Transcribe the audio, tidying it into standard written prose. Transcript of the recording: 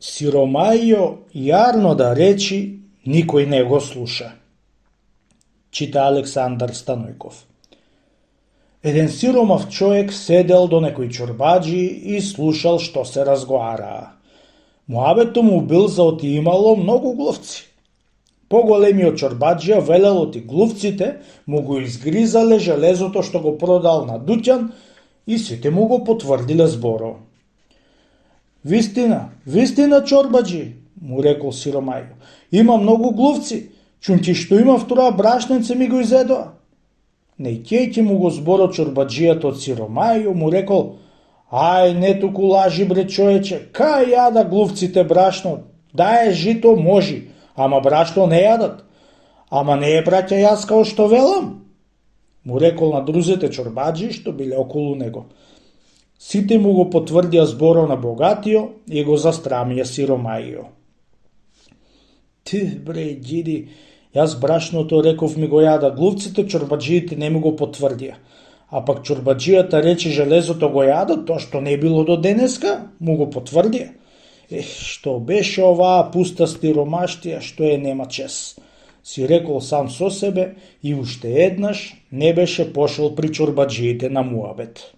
Сиромајо јарно да речи, никој не го слуша. Чита Александар Станојков. Еден сиромав човек седел до некои чорбаджи и слушал што се разговараа. Муабето му бил за оти имало многу глувци. Поголемиот чорбаджија велел оти глувците му го изгризале железото што го продал на дуќан и сите му го потврдиле зборо. Вистина чорбаджи, му рекол сиромајо, има многу глувци, чунки што има втора брашненце ми го изедоа. Нејќејќи му го зборот чорбаджијата од сиромајо, му рекол, ај не туку лажи бре човече, кај јада глувците брашно, да е жито можи, ама брашно не јадат. Ама не е браќа јас као што велам, му рекол на друзите чорбаджи што биле околу него. Сите му го потврдија зборот на богатио и го застрамија сиромајио. Ти, бре, ѓиди, јас брашното реков ми го јада глувците, чорбаджиите не ми го потврдија. А пак чорбаджијата рече железото го јада, тоа што не било до денеска, му го потврдија. Што беше оваа пуста стиромаштија, што е нема чес, си рекол сам со себе и уште еднаш не беше пошел при чорбаджиите на муабет.